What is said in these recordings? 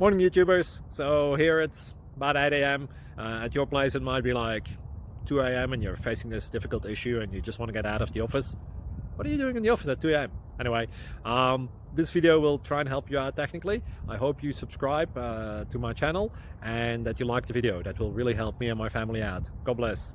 Morning YouTubers. So here it's about 8 a.m. At your place it might be like 2 a.m. and you're facing this difficult issue and you just want to get out of the office. What are you doing in the office at 2 a.m.? Anyway, this video will try and help you out technically. I hope you subscribe to my channel and that you like the video. That will really help me and my family out. God bless.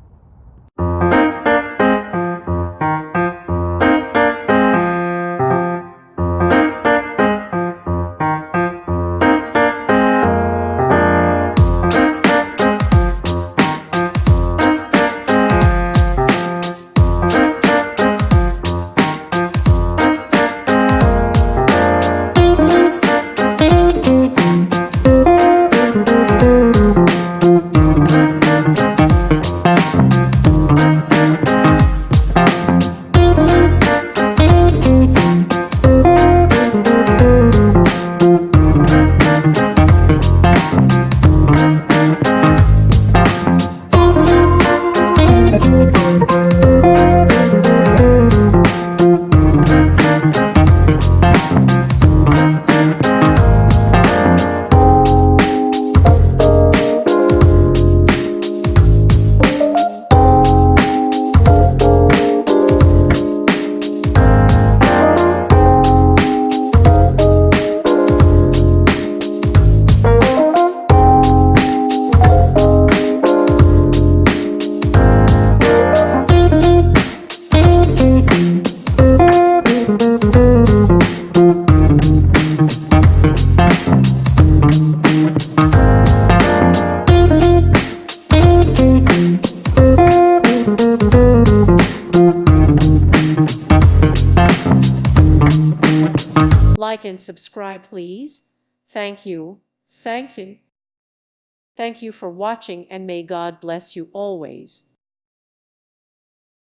Like and subscribe, please. Thank you. Thank you. Thank you for watching, and may God bless you always.